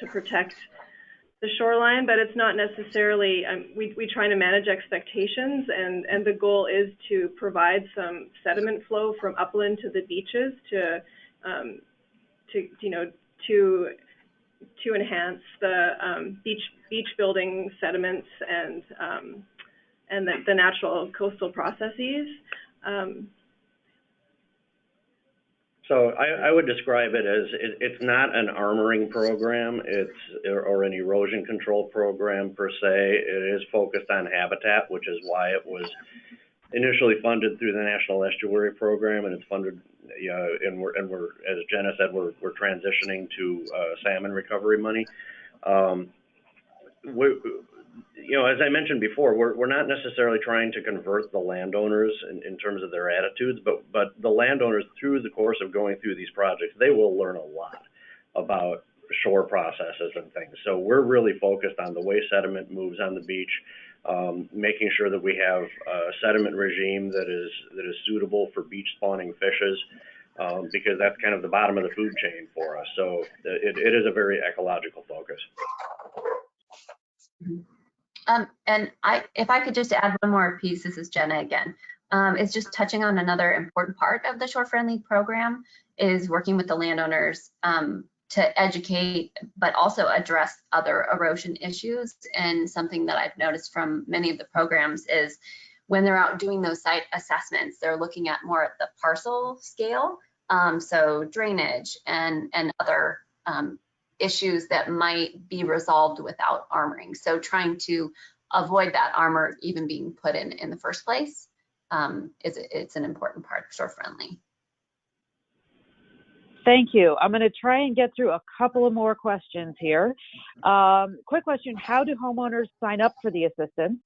protect the shoreline, but it's not necessarily, we try to manage expectations, and the goal is to provide some sediment flow from upland to the beaches to enhance the beach building sediments and the natural coastal processes. So I would describe it as it's not an armoring program, or an erosion control program per se. It is focused on habitat, which is why it was initially funded through the National Estuary Program, and it's funded, and we're as Jenna said, we're transitioning to salmon recovery money. As I mentioned before, we're not necessarily trying to convert the landowners in terms of their attitudes, but the landowners, through the course of going through these projects, they will learn a lot about shore processes and things. So we're really focused on the way sediment moves on the beach, making sure that we have a sediment regime that is suitable for beach spawning fishes, because that's kind of the bottom of the food chain for us. So it is a very ecological focus. And if I could just add one more piece, this is Jenna again, is just touching on another important part of the Shore Friendly program is working with the landowners to educate, but also address other erosion issues. And something that I've noticed from many of the programs is when they're out doing those site assessments, they're looking at more at the parcel scale, so drainage and other issues that might be resolved without armoring. So trying to avoid that armor even being put in the first place, it's an important part of Shore Friendly. Thank you. I'm going to try and get through a couple of more questions here. Quick question, how do homeowners sign up for the assistance?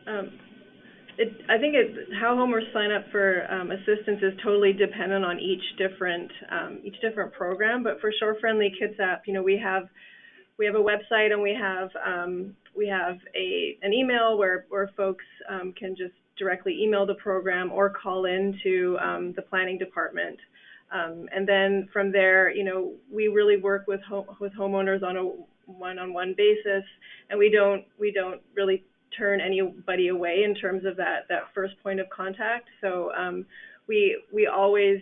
I think how homeowners sign up for assistance is totally dependent on each different program. But for Shore Friendly Kids app, you know, we have a website and we have an email where folks can just directly email the program or call into the planning department. And then from there, you know, we really work with homeowners on a one-on-one basis, and we don't really turn anybody away in terms of that first point of contact. So we always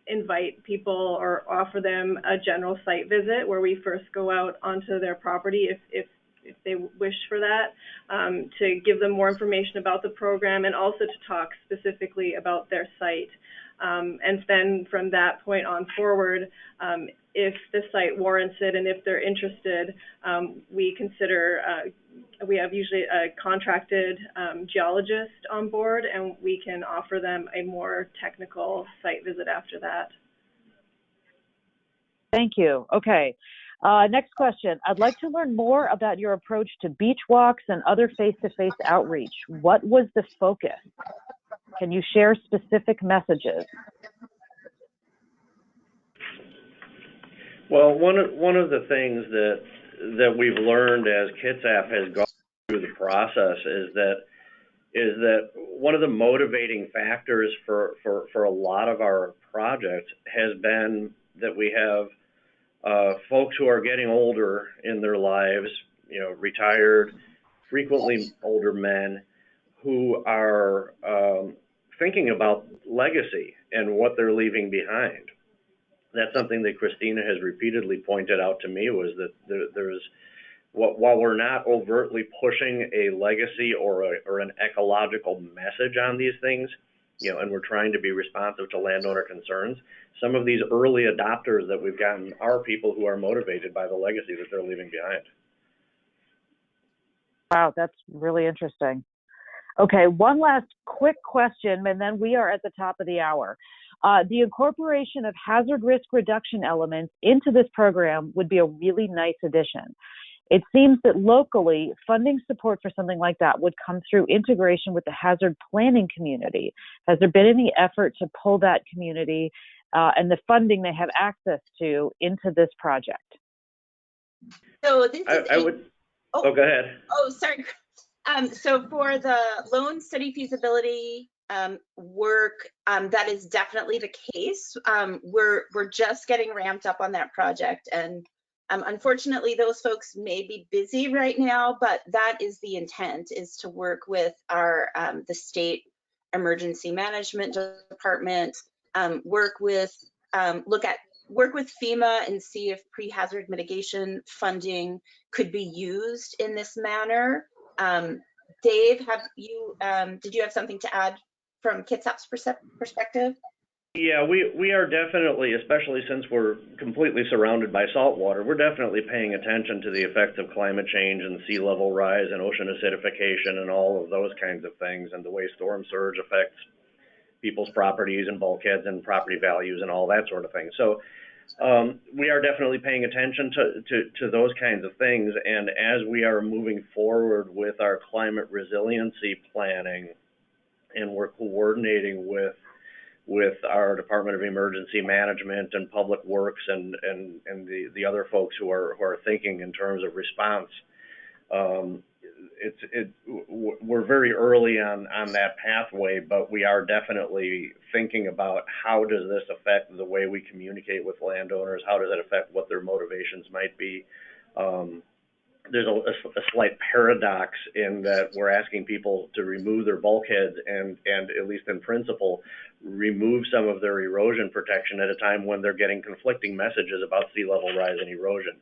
invite people or offer them a general site visit where we first go out onto their property if they wish for that, to give them more information about the program and also to talk specifically about their site. And then from that point on forward, if the site warrants it and if they're interested, we consider, we have usually a contracted geologist on board, and we can offer them a more technical site visit after that. Thank you. Okay. Next question. I'd like to learn more about your approach to beach walks and other face-to-face outreach. What was the focus? Can you share specific messages? Well, one of the things that we've learned as Kitsap has gone through the process is that one of the motivating factors for a lot of our projects has been that we have folks who are getting older in their lives, you know, retired, frequently older men who are thinking about legacy and what they're leaving behind. That's something that Christina has repeatedly pointed out to me, was that there's, while we're not overtly pushing a legacy or an ecological message on these things, you know, and we're trying to be responsive to landowner concerns, some of these early adopters that we've gotten are people who are motivated by the legacy that they're leaving behind. Wow, that's really interesting. Okay, one last quick question, and then we are at the top of the hour. The incorporation of hazard risk reduction elements into this program would be a really nice addition. It seems that locally, funding support for something like that would come through integration with the hazard planning community. Has there been any effort to pull that community and the funding they have access to into this project? So this is go ahead. Oh, sorry. So for the loan study feasibility work, that is definitely the case. We're just getting ramped up on that project, and unfortunately, those folks may be busy right now, but that is the intent, is to work with our the state emergency management department, work with FEMA and see if pre-hazard mitigation funding could be used in this manner. Dave, did you have something to add from Kitsap's perspective? Yeah, we are definitely, especially since we're completely surrounded by salt water, we're definitely paying attention to the effects of climate change and sea level rise and ocean acidification and all of those kinds of things, and the way storm surge affects people's properties and bulkheads and property values and all that sort of thing. So we are definitely paying attention to those kinds of things, and as we are moving forward with our climate resiliency planning, and we're coordinating with with our Department of Emergency Management and Public Works and the other folks who are thinking in terms of response. We're very early on that pathway, but we are definitely thinking about how does this affect the way we communicate with landowners? How does it affect what their motivations might be? There's a slight paradox in that we're asking people to remove their bulkheads and at least in principle, remove some of their erosion protection at a time when they're getting conflicting messages about sea level rise and erosion.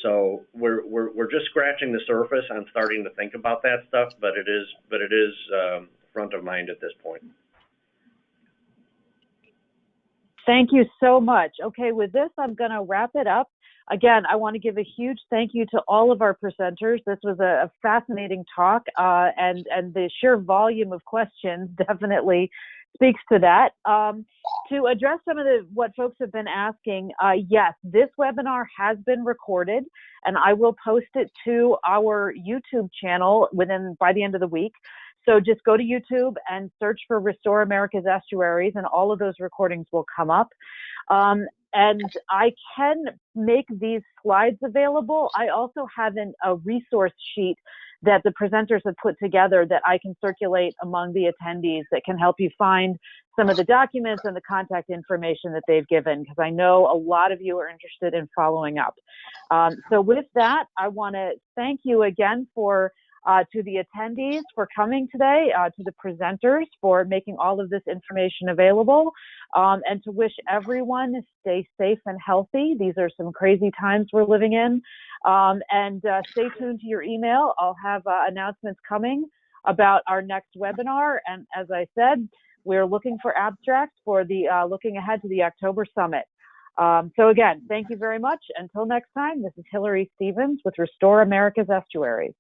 So we're just scratching the surface on starting to think about that stuff, but it is front of mind at this point. Thank you so much. Okay, with this, I'm going to wrap it up. Again, I want to give a huge thank you to all of our presenters. This was a fascinating talk, and the sheer volume of questions definitely speaks to that. To address some of what folks have been asking, yes, this webinar has been recorded, and I will post it to our YouTube channel by the end of the week. So just go to YouTube and search for Restore America's Estuaries, and all of those recordings will come up. And I can make these slides available. I also have a resource sheet that the presenters have put together that I can circulate among the attendees that can help you find some of the documents and the contact information that they've given, because I know a lot of you are interested in following up. So with that, I want to thank you again to the attendees for coming today, to the presenters for making all of this information available, and to wish everyone to stay safe and healthy. These are some crazy times we're living in. And stay tuned to your email. I'll have announcements coming about our next webinar. And as I said, we're looking for abstracts for the looking ahead to the October Summit. So again, thank you very much. Until next time, this is Hillary Stevens with Restore America's Estuaries.